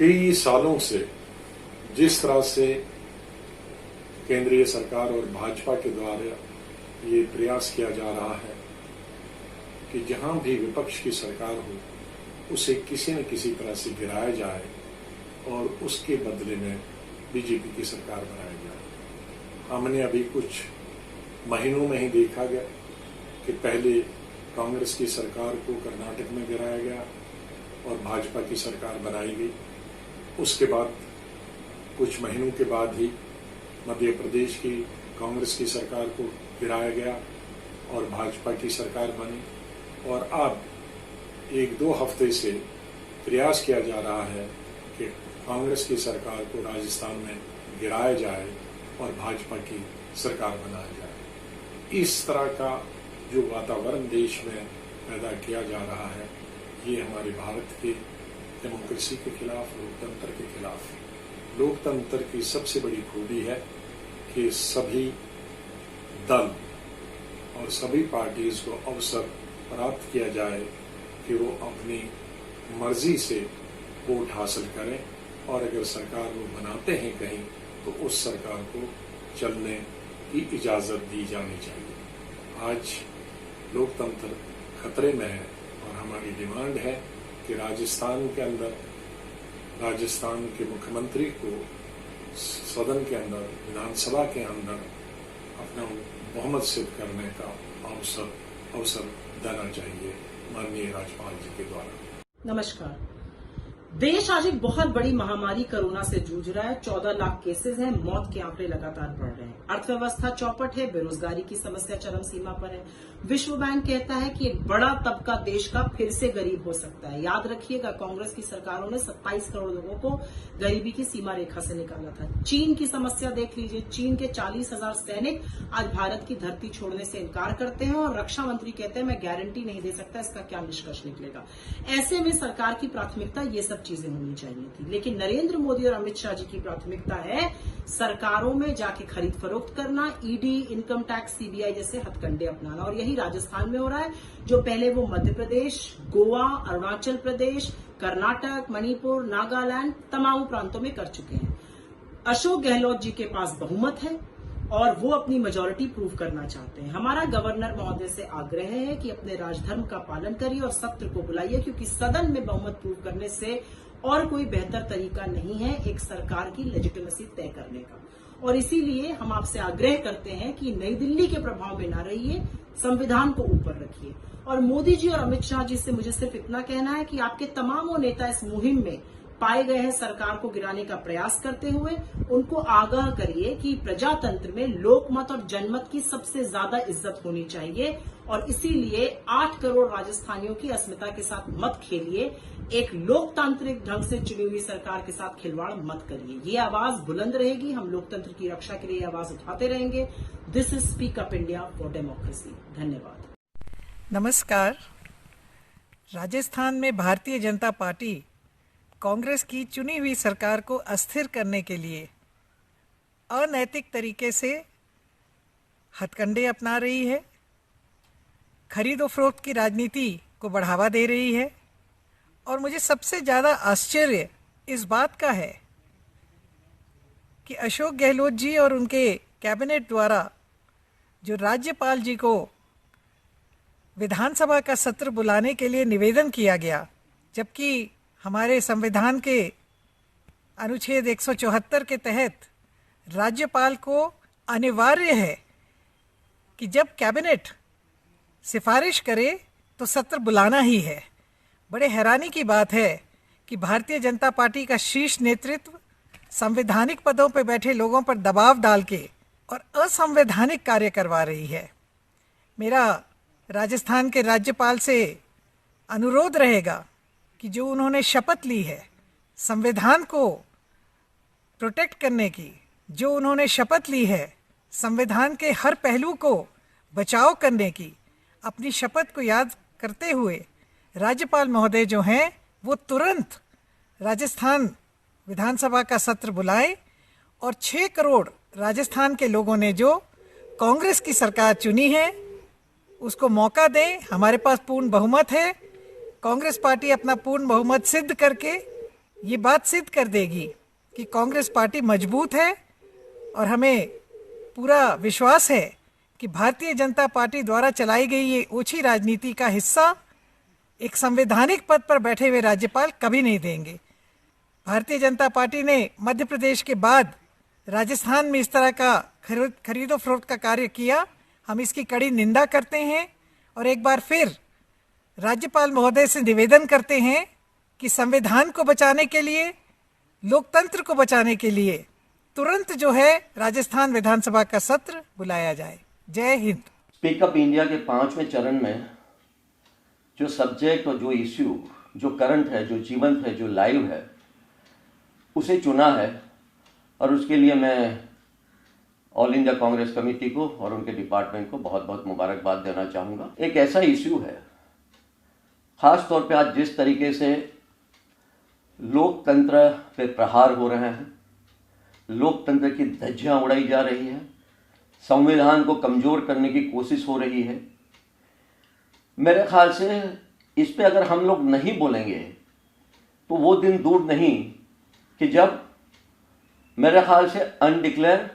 कई सालों से जिस तरह से केंद्रीय सरकार और भाजपा के द्वारा ये प्रयास किया जा रहा है कि जहां भी विपक्ष की सरकार हो उसे किसी न किसी तरह से गिराया जाए और उसके बदले में बीजेपी की सरकार बनाई जाए। हमने अभी कुछ महीनों में ही देखा गया कि पहले कांग्रेस की सरकार को कर्नाटक में गिराया गया और भाजपा की सरकार बनाई गई। उसके बाद कुछ महीनों के बाद ही मध्य प्रदेश की कांग्रेस की सरकार को गिराया गया और भाजपा की सरकार बनी। और अब एक दो हफ्ते से प्रयास किया जा रहा है कि कांग्रेस की सरकार को राजस्थान में गिराया जाए और भाजपा की सरकार बनाया जाए। इस तरह का जो वातावरण देश में पैदा किया जा रहा है, ये हमारे भारत के डेमोक्रेसी के खिलाफ, लोकतंत्र के खिलाफ। लोकतंत्र की सबसे बड़ी खूबी है कि सभी दल और सभी पार्टीज को अवसर प्राप्त किया जाए कि वो अपनी मर्जी से वोट हासिल करें और अगर सरकार वो बनाते हैं कहीं तो उस सरकार को चलने की इजाजत दी जानी चाहिए। आज लोकतंत्र खतरे में है और हमारी डिमांड है कि राजस्थान के अंदर राजस्थान के मुख्यमंत्री को सदन के अंदर, विधानसभा के अंदर अपना बहुमत सिद्ध करने का अवसर देना चाहिए माननीय राज्यपाल जी के द्वारा। नमस्कार। देश आज एक बहुत बड़ी महामारी कोरोना से जूझ रहा है। 14 लाख केसेस हैं, मौत के आंकड़े लगातार बढ़ रहे हैं, अर्थव्यवस्था चौपट है, बेरोजगारी की समस्या चरम सीमा पर है। विश्व बैंक कहता है कि एक बड़ा तबका देश का फिर से गरीब हो सकता है। याद रखिएगा, कांग्रेस की सरकारों ने 27 करोड़ लोगों को गरीबी की सीमा रेखा से निकाला था। चीन की समस्या देख लीजिए, चीन के 40,000 सैनिक आज भारत की धरती छोड़ने से इनकार करते हैं और रक्षा मंत्री कहते हैं मैं गारंटी नहीं दे सकता इसका क्या निष्कर्ष निकलेगा। ऐसे में सरकार की प्राथमिकता ये सब चीजें होनी चाहिए थी, लेकिन नरेंद्र मोदी और अमित शाह जी की प्राथमिकता है सरकारों में जाके खरीद फरोख्त करना, ईडी, इनकम टैक्स, सीबीआई जैसे हथकंडे अपनाना। और यही राजस्थान में हो रहा है, जो पहले वो मध्य प्रदेश, गोवा, अरुणाचल प्रदेश, कर्नाटक, मणिपुर, नागालैंड तमाम प्रांतों में कर चुके हैं। अशोक गहलोत जी के पास बहुमत है और वो अपनी मेजोरिटी प्रूव करना चाहते हैं। हमारा गवर्नर महोदय से आग्रह है कि अपने राजधर्म का पालन करिए और सत्र को बुलाइए, क्योंकि सदन में बहुमत प्रूव करने से और कोई बेहतर तरीका नहीं है एक सरकार की लेजिटिमेसी तय करने का। और इसीलिए हम आपसे आग्रह करते हैं कि नई दिल्ली के प्रभाव में ना रहिए, संविधान को ऊपर रखिए। और मोदी जी और अमित शाह जी से मुझे सिर्फ इतना कहना है कि आपके तमामों नेता इस मुहिम में पाए गए हैं सरकार को गिराने का प्रयास करते हुए। उनको आगाह करिए कि प्रजातंत्र में लोकमत और जनमत की सबसे ज्यादा इज्जत होनी चाहिए और इसीलिए 8 करोड़ राजस्थानियों की अस्मिता के साथ मत खेलिए। एक लोकतांत्रिक ढंग से चुनी हुई सरकार के साथ खिलवाड़ मत करिए। ये आवाज बुलंद रहेगी, हम लोकतंत्र की रक्षा के लिए आवाज उठाते रहेंगे। This is speak up India for democracy. धन्यवाद। नमस्कार। राजस्थान में भारतीय जनता पार्टी कांग्रेस की चुनी हुई सरकार को अस्थिर करने के लिए अनैतिक तरीके से हथकंडे अपना रही है, खरीदो फरोख्त की राजनीति को बढ़ावा दे रही है। और मुझे सबसे ज़्यादा आश्चर्य इस बात का है कि अशोक गहलोत जी और उनके कैबिनेट द्वारा जो राज्यपाल जी को विधानसभा का सत्र बुलाने के लिए निवेदन किया गया, जबकि हमारे संविधान के अनुच्छेद 174 के तहत राज्यपाल को अनिवार्य है कि जब कैबिनेट सिफारिश करे तो सत्र बुलाना ही है। बड़े हैरानी की बात है कि भारतीय जनता पार्टी का शीर्ष नेतृत्व संवैधानिक पदों पर बैठे लोगों पर दबाव डाल के और असंवैधानिक कार्य करवा रही है। मेरा राजस्थान के राज्यपाल से अनुरोध रहेगा कि जो उन्होंने शपथ ली है संविधान को प्रोटेक्ट करने की, जो उन्होंने शपथ ली है संविधान के हर पहलू को बचाव करने की, अपनी शपथ को याद करते हुए राज्यपाल महोदय जो हैं वो तुरंत राजस्थान विधानसभा का सत्र बुलाएं और 6 करोड़ राजस्थान के लोगों ने जो कांग्रेस की सरकार चुनी है उसको मौका दें। हमारे पास पूर्ण बहुमत है। कांग्रेस पार्टी अपना पूर्ण बहुमत सिद्ध करके ये बात सिद्ध कर देगी कि कांग्रेस पार्टी मजबूत है और हमें पूरा विश्वास है कि भारतीय जनता पार्टी द्वारा चलाई गई ये ओछी राजनीति का हिस्सा एक संवैधानिक पद पर बैठे हुए राज्यपाल कभी नहीं देंगे। भारतीय जनता पार्टी ने मध्य प्रदेश के बाद राजस्थान में इस तरह का खरीदो फरोख्त का कार्य किया। हम इसकी कड़ी निंदा करते हैं और एक बार फिर राज्यपाल महोदय से निवेदन करते हैं कि संविधान को बचाने के लिए, लोकतंत्र को बचाने के लिए तुरंत जो है राजस्थान विधानसभा का सत्र बुलाया जाए। जय हिंद। स्पीकअप इंडिया के 5वें चरण में जो सब्जेक्ट और जो इश्यू जो करंट है, जो जीवंत है, जो लाइव है, उसे चुना है और उसके लिए मैं ऑल इंडिया कांग्रेस कमेटी को और उनके डिपार्टमेंट को बहुत बहुत मुबारकबाद देना चाहूँगा। एक ऐसा इश्यू है, ख़ास तौर पे आज जिस तरीके से लोकतंत्र पे प्रहार हो रहे हैं, लोकतंत्र की धज्जियाँ उड़ाई जा रही हैं, संविधान को कमज़ोर करने की कोशिश हो रही है। मेरे ख्याल से इस पे अगर हम लोग नहीं बोलेंगे तो वो दिन दूर नहीं कि जब मेरे ख्याल से अनडिक्लेयर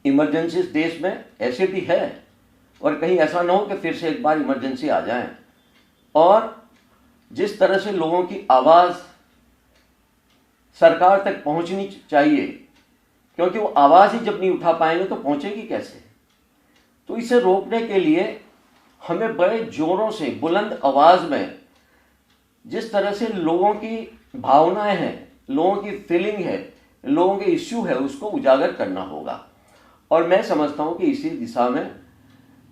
इमरजेंसी देश में ऐसे भी है और कहीं ऐसा ना हो कि फिर से एक बार इमरजेंसी आ जाए। और जिस तरह से लोगों की आवाज़ सरकार तक पहुंचनी चाहिए, क्योंकि वो आवाज़ ही जब नहीं उठा पाएंगे तो पहुंचेगी कैसे। तो इसे रोकने के लिए हमें बड़े जोरों से, बुलंद आवाज़ में जिस तरह से लोगों की भावनाएं हैं, लोगों की फीलिंग है, लोगों के इश्यू है, उसको उजागर करना होगा। और मैं समझता हूं कि इसी दिशा में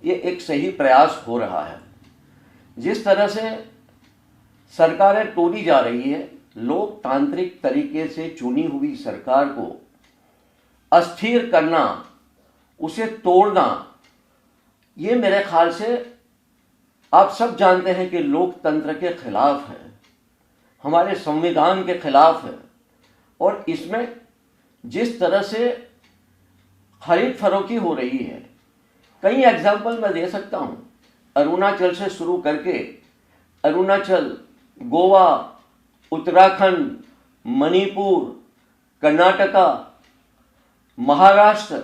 ये एक सही प्रयास हो रहा है। जिस तरह से सरकारें तोड़ी जा रही है, लोकतांत्रिक तरीके से चुनी हुई सरकार को अस्थिर करना, उसे तोड़ना, ये मेरे ख्याल से आप सब जानते हैं कि लोकतंत्र के खिलाफ है, हमारे संविधान के खिलाफ है। और इसमें जिस तरह से खरीद फरोख्ती हो रही है, कई एग्जाम्पल मैं दे सकता हूं। अरुणाचल से शुरू करके अरुणाचल, गोवा, उत्तराखंड, मणिपुर, कर्नाटका, महाराष्ट्र,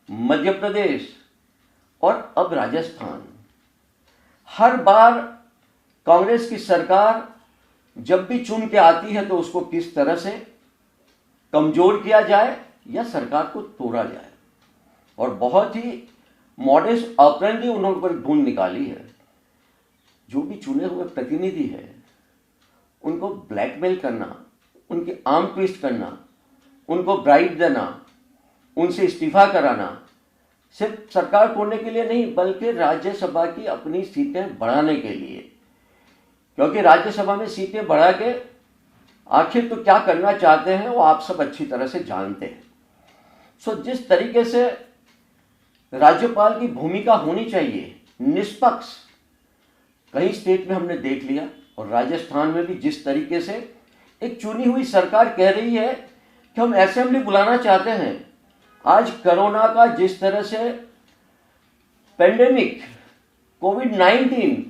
मध्य प्रदेश और अब राजस्थान। हर बार कांग्रेस की सरकार जब भी चुन के आती है तो उसको किस तरह से कमजोर किया जाए या सरकार को तोड़ा जाए, और बहुत ही मॉडेस्ट ऑपरेंडी उन्होंने पर ढूंढ निकाली है। जो भी चुने हुए प्रतिनिधि है उनको ब्लैकमेल करना, उनके आर्म ट्विस्ट करना, उनको ब्राइब देना, उनसे इस्तीफा कराना, सिर्फ सरकार तोड़ने के लिए नहीं बल्कि राज्यसभा की अपनी सीटें बढ़ाने के लिए। क्योंकि राज्यसभा में सीटें बढ़ा के आखिर तो क्या करना चाहते हैं वो आप सब अच्छी तरह से जानते हैं। सो जिस तरीके से राज्यपाल की भूमिका होनी चाहिए, निष्पक्ष, कई स्टेट में हमने देख लिया और राजस्थान में भी जिस तरीके से एक चुनी हुई सरकार कह रही है कि हम असेंबली बुलाना चाहते हैं। आज कोरोना का जिस तरह से पेंडेमिक, कोविड-19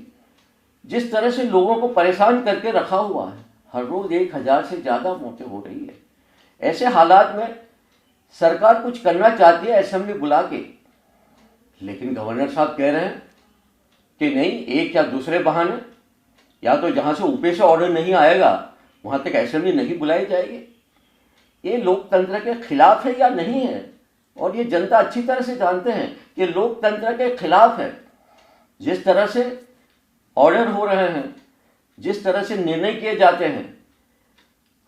जिस तरह से लोगों को परेशान करके रखा हुआ है, हर रोज 1000 से ज्यादा मौतें हो रही है। ऐसे हालात में सरकार कुछ करना चाहती है असेंबली बुला के, लेकिन गवर्नर साहब कह रहे हैं कि नहीं, एक या दूसरे बहाने, या तो जहां से ऊपर से ऑर्डर नहीं आएगा वहां तक असेंबली नहीं बुलाई जाएगी। ये लोकतंत्र के खिलाफ है या नहीं है, और ये जनता अच्छी तरह से जानते हैं कि लोकतंत्र के खिलाफ है। जिस तरह से ऑर्डर हो रहे हैं, जिस तरह से निर्णय किए जाते हैं,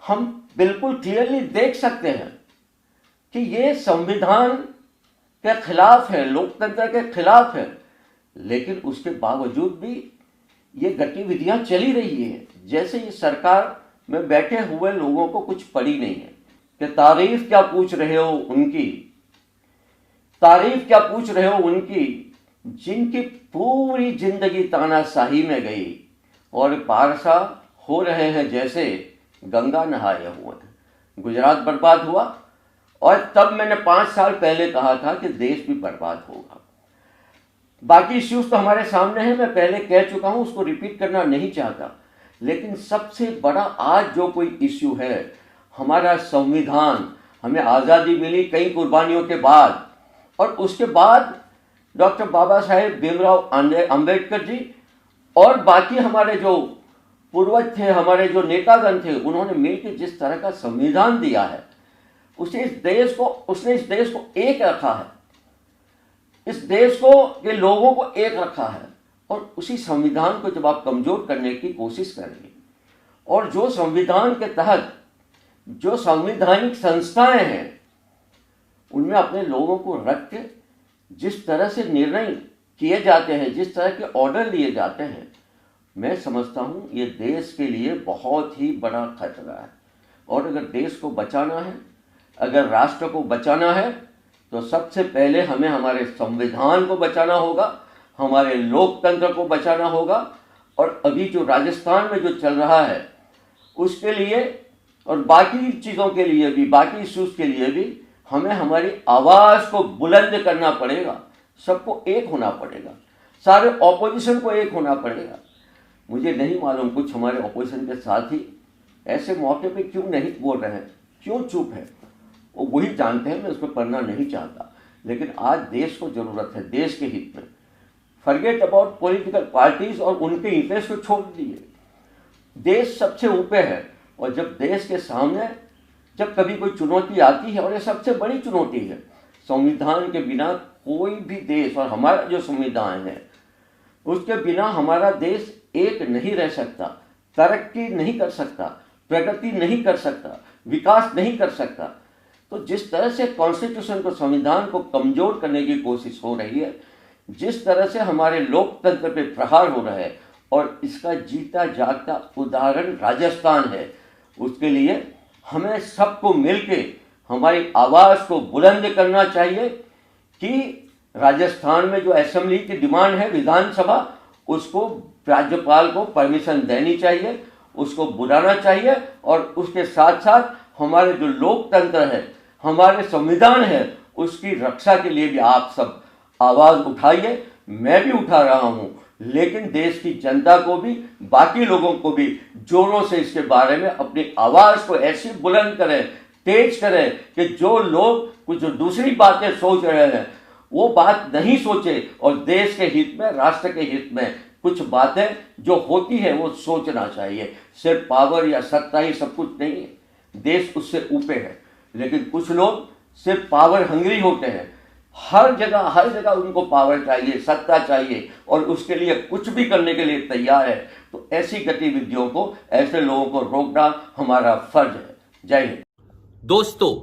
हम बिल्कुल क्लियरली देख सकते हैं कि ये संविधान के खिलाफ है, लोकतंत्र के खिलाफ है। लेकिन उसके बावजूद भी ये गतिविधियां चली रही है, जैसे ये सरकार में बैठे हुए लोगों को कुछ पड़ी नहीं है कि तारीफ क्या पूछ रहे हो उनकी, तारीफ क्या पूछ रहे हो उनकी जिनकी पूरी जिंदगी तानाशाही में गई और पारसा हो रहे हैं जैसे गंगा नहाए हुए हैं। गुजरात बर्बाद हुआ और तब मैंने 5 साल पहले कहा था कि देश भी बर्बाद होगा। बाकी इश्यूज तो हमारे सामने हैं, मैं पहले कह चुका हूं, उसको रिपीट करना नहीं चाहता। लेकिन सबसे बड़ा आज जो कोई इश्यू है, हमारा संविधान, हमें आज़ादी मिली कई कुर्बानियों के बाद, और उसके बाद डॉक्टर बाबा साहेब भीमराव अंबेडकर जी और बाकी हमारे जो पूर्वज थे, हमारे जो नेतागण थे, उन्होंने मिलकर जिस तरह का संविधान दिया है, उसने इस देश को एक रखा है, इस देश को के लोगों को एक रखा है। और उसी संविधान को जब आप कमजोर करने की कोशिश करेंगे, और जो संविधान के तहत जो संवैधानिक संस्थाएं हैं, उनमें अपने लोगों को रख के जिस तरह से निर्णय किए जाते हैं, जिस तरह के ऑर्डर लिए जाते हैं, मैं समझता हूं ये देश के लिए बहुत ही बड़ा खतरा है। और अगर देश को बचाना है, अगर राष्ट्र को बचाना है, तो सबसे पहले हमें हमारे संविधान को बचाना होगा, हमारे लोकतंत्र को बचाना होगा। और अभी जो राजस्थान में जो चल रहा है, उसके लिए और बाकी चीज़ों के लिए भी, बाकी इश्यूज के लिए भी हमें हमारी आवाज़ को बुलंद करना पड़ेगा, सबको एक होना पड़ेगा, सारे ऑपोजिशन को एक होना पड़ेगा। मुझे नहीं मालूम कुछ हमारे ऑपोजिशन के साथी ऐसे मौके पे क्यों नहीं बोल रहे हैं, क्यों चुप है, वो वही जानते हैं, मैं उस पर पढ़ना नहीं चाहता। लेकिन आज देश को ज़रूरत है, देश के हित में। फॉरगेट अबाउट पॉलिटिकल पार्टीज और उनके इंटरेस्ट को छोड़ दिए, देश सबसे ऊपर है। और जब देश के सामने जब कभी कोई चुनौती आती है, और ये सबसे बड़ी चुनौती है, संविधान के बिना कोई भी देश, और हमारा जो संविधान है उसके बिना हमारा देश एक नहीं रह सकता, तरक्की नहीं कर सकता, प्रगति नहीं कर सकता, विकास नहीं कर सकता। तो जिस तरह से कॉन्स्टिट्यूशन को, संविधान को कमजोर करने की कोशिश हो रही है, जिस तरह से हमारे लोकतंत्र पे प्रहार हो रहा है, और इसका जीता जागता उदाहरण राजस्थान है, उसके लिए हमें सबको मिलके हमारी आवाज़ को बुलंद करना चाहिए कि राजस्थान में जो असेंबली की डिमांड है, विधानसभा, उसको राज्यपाल को परमिशन देनी चाहिए, उसको बुलाना चाहिए। और उसके साथ साथ हमारे जो लोकतंत्र है, हमारे संविधान है, उसकी रक्षा के लिए भी आप सब आवाज़ उठाइए। मैं भी उठा रहा हूँ, लेकिन देश की जनता को भी, बाकी लोगों को भी जोरों से इसके बारे में अपनी आवाज़ को ऐसी बुलंद करें, तेज करें कि जो लोग कुछ दूसरी बातें सोच रहे हैं वो बात नहीं सोचे, और देश के हित में, राष्ट्र के हित में कुछ बातें जो होती है वो सोचना चाहिए। सिर्फ पावर या सत्ता ही सब कुछ नहीं है, देश उससे ऊपर है। लेकिन कुछ लोग सिर्फ पावर हंग्री होते हैं, हर जगह उनको पावर चाहिए, सत्ता चाहिए, और उसके लिए कुछ भी करने के लिए तैयार है। तो ऐसी गतिविधियों को, ऐसे लोगों को रोकना हमारा फर्ज है। जय हिंद। दोस्तों,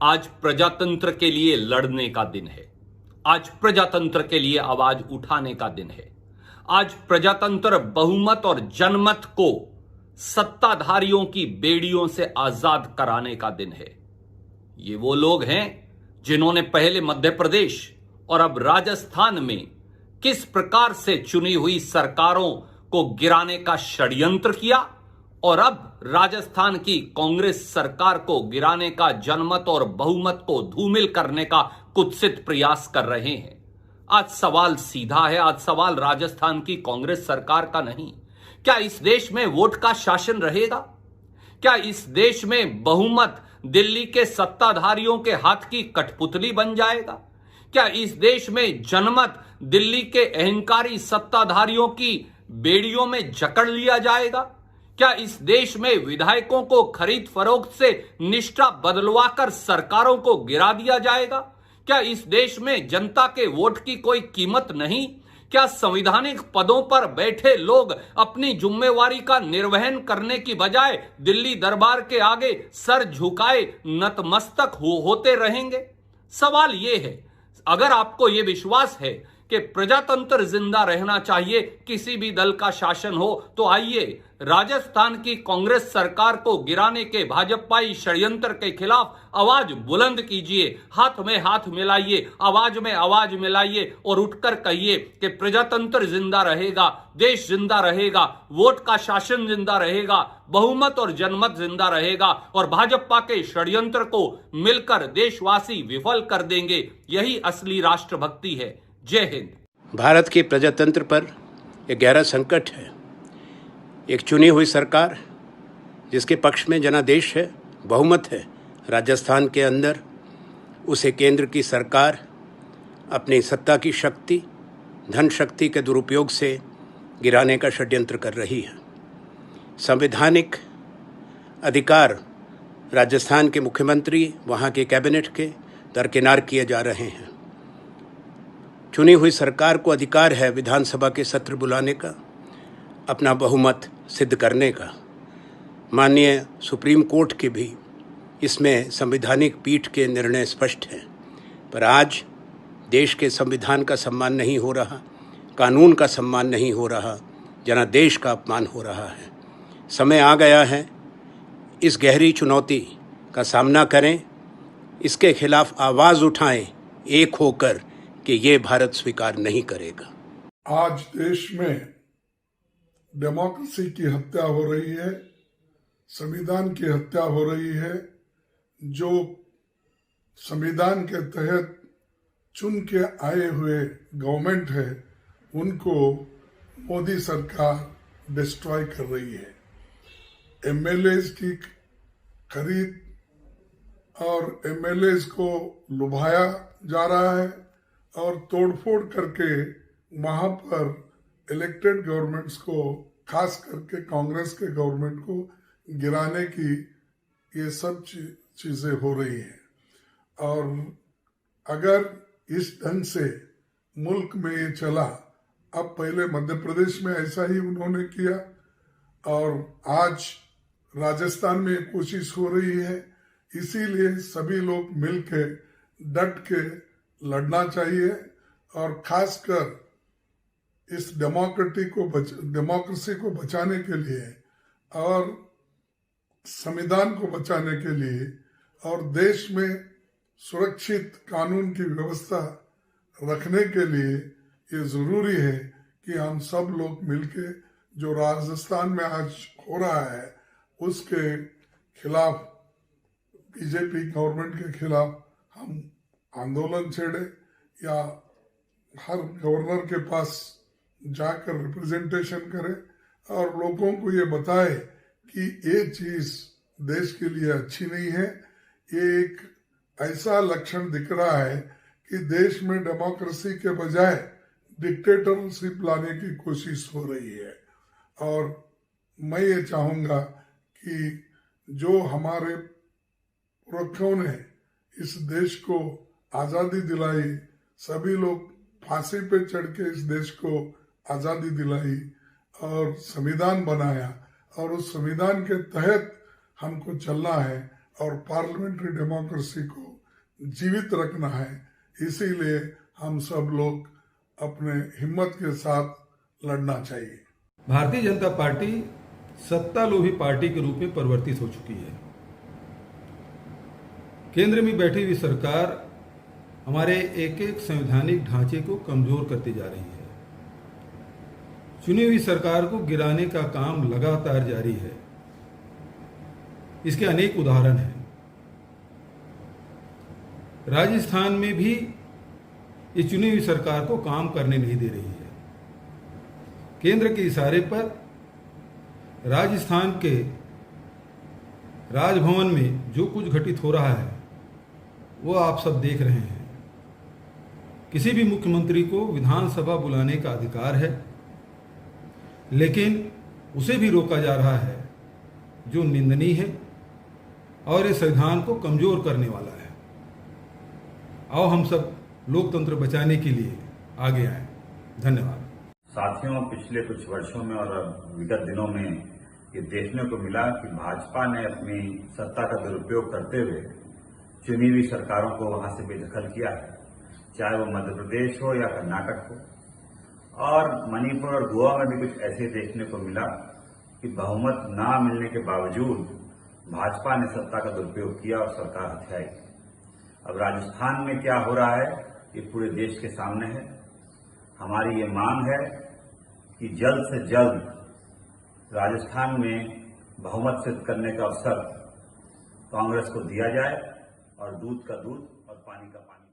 आज प्रजातंत्र के लिए लड़ने का दिन है, आज प्रजातंत्र के लिए आवाज उठाने का दिन है। आज प्रजातंत्र बहुमत और जनमत को सत्ताधारियों की बेड़ियों से आजाद कराने का दिन है। ये वो लोग हैं जिन्होंने पहले मध्य प्रदेश और अब राजस्थान में किस प्रकार से चुनी हुई सरकारों को गिराने का षड्यंत्र किया, और अब राजस्थान की कांग्रेस सरकार को गिराने का जनमत और बहुमत को धूमिल करने का कुत्सित प्रयास कर रहे हैं। आज सवाल सीधा है, आज सवाल राजस्थान की कांग्रेस सरकार का नहीं। क्या इस देश में वोट का शासन रहेगा? क्या इस देश में बहुमत दिल्ली के सत्ताधारियों के हाथ की कठपुतली बन जाएगा? क्या इस देश में जनमत दिल्ली के अहंकारी सत्ताधारियों की बेड़ियों में जकड़ लिया जाएगा? क्या इस देश में विधायकों को खरीद फरोख्त से निष्ठा बदलवाकर सरकारों को गिरा दिया जाएगा? क्या इस देश में जनता के वोट की कोई कीमत नहीं? क्या संवैधानिक पदों पर बैठे लोग अपनी जिम्मेवारी का निर्वहन करने की बजाय दिल्ली दरबार के आगे सर झुकाए नतमस्तक होते रहेंगे? सवाल यह है, अगर आपको यह विश्वास है कि प्रजातंत्र जिंदा रहना चाहिए, किसी भी दल का शासन हो, तो आइए राजस्थान की कांग्रेस सरकार को गिराने के भाजपाई षड्यंत्र के खिलाफ आवाज बुलंद कीजिए, हाथ में हाथ मिलाइए, आवाज में आवाज मिलाइए और उठकर कहिए कि प्रजातंत्र जिंदा रहेगा, देश जिंदा रहेगा, वोट का शासन जिंदा रहेगा, बहुमत और जनमत जिंदा रहेगा, और भाजपा के षड्यंत्र को मिलकर देशवासी विफल कर देंगे। यही असली राष्ट्रभक्ति है। जय हिंद। भारत के प्रजातंत्र पर एक गहरा संकट है। एक चुनी हुई सरकार जिसके पक्ष में जनादेश है, बहुमत है राजस्थान के अंदर, उसे केंद्र की सरकार अपनी सत्ता की शक्ति, धन शक्ति के दुरुपयोग से गिराने का षड्यंत्र कर रही है। संवैधानिक अधिकार राजस्थान के मुख्यमंत्री, वहाँ के कैबिनेट के दरकिनार किए जा रहे हैं। चुनी हुई सरकार को अधिकार है विधानसभा के सत्र बुलाने का, अपना बहुमत सिद्ध करने का। माननीय सुप्रीम कोर्ट के भी इसमें संवैधानिक पीठ के निर्णय स्पष्ट हैं, पर आज देश के संविधान का सम्मान नहीं हो रहा, कानून का सम्मान नहीं हो रहा, जनादेश का अपमान हो रहा है। समय आ गया है इस गहरी चुनौती का सामना करें, इसके खिलाफ आवाज़ उठाएं एक होकर कि ये भारत स्वीकार नहीं करेगा। आज देश में डेमोक्रेसी की हत्या हो रही है, संविधान की हत्या हो रही है। जो संविधान के तहत चुन के आए हुए गवर्नमेंट है, उनको मोदी सरकार डिस्ट्रॉय कर रही है। एमएलएज की खरीद और एमएलएज को लुभाया जा रहा है और तोड़फोड़ करके वहां पर इलेक्टेड गवर्नमेंट्स को, खास करके कांग्रेस के गवर्नमेंट को गिराने की ये सब चीजें हो रही हैं। और अगर इस ढंग से मुल्क में ये चला, अब पहले मध्य प्रदेश में ऐसा ही उन्होंने किया और आज राजस्थान में कोशिश हो रही है। इसीलिए सभी लोग मिलके डट के लड़ना चाहिए और खासकर इस डेमोक्रेसी को बचाने के लिए और संविधान को बचाने के लिए और देश में सुरक्षित कानून की व्यवस्था रखने के लिए ये जरूरी है कि हम सब लोग मिलके जो राजस्थान में आज हो रहा है उसके खिलाफ, बीजेपी गवर्नमेंट के खिलाफ हम आंदोलन छेड़े या हर गवर्नर के पास जाकर रिप्रेजेंटेशन करें और लोगों को ये बताए कि ये चीज देश के लिए अच्छी नहीं है। ये एक ऐसा लक्षण दिख रहा है कि देश में डेमोक्रेसी के बजाय डिक्टेटरशिप लाने की कोशिश हो रही है। और मैं ये चाहूंगा कि जो हमारे पुरखों ने इस देश को आजादी दिलाई, सभी लोग फांसी पे चढ़ के इस देश को आजादी दिलाई और संविधान बनाया और उस संविधान के तहत हमको चलना है और पार्लियामेंट्री डेमोक्रेसी को जीवित रखना है। इसीलिए हम सब लोग अपने हिम्मत के साथ लड़ना चाहिए। भारतीय जनता पार्टी सत्तालोभी पार्टी के रूप में परिवर्तित हो चुकी है। केंद्र में बैठी हुई सरकार हमारे एक एक संवैधानिक ढांचे को कमजोर करती जा रही है। चुनी हुई सरकार को गिराने का काम लगातार जारी है। इसके अनेक उदाहरण हैं। राजस्थान में भी ये चुनी हुई सरकार को काम करने नहीं दे रही है। केंद्र के इशारे पर राजस्थान के राजभवन में जो कुछ घटित हो रहा है वो आप सब देख रहे हैं। किसी भी मुख्यमंत्री को विधानसभा बुलाने का अधिकार है, लेकिन उसे भी रोका जा रहा है, जो निंदनीय है और इस संविधान को कमजोर करने वाला है। आओ हम सब लोकतंत्र बचाने के लिए आगे आए। धन्यवाद। साथियों, पिछले कुछ वर्षों में और विगत दिनों में ये देखने को मिला कि भाजपा ने अपनी सत्ता का दुरुपयोग करते हुए चुनी हुई सरकारों को वहां से बेदखल किया है, चाहे वो मध्य प्रदेश हो या कर्नाटक हो। और मणिपुर और गोवा में भी कुछ ऐसे देखने को मिला कि बहुमत ना मिलने के बावजूद भाजपा ने सत्ता का दुरुपयोग किया और सरकार हथियाई। अब राजस्थान में क्या हो रहा है ये पूरे देश के सामने है। हमारी ये मांग है कि जल्द से जल्द राजस्थान में बहुमत सिद्ध करने का अवसर कांग्रेस को दिया जाए और दूध का दूध और पानी का पानी।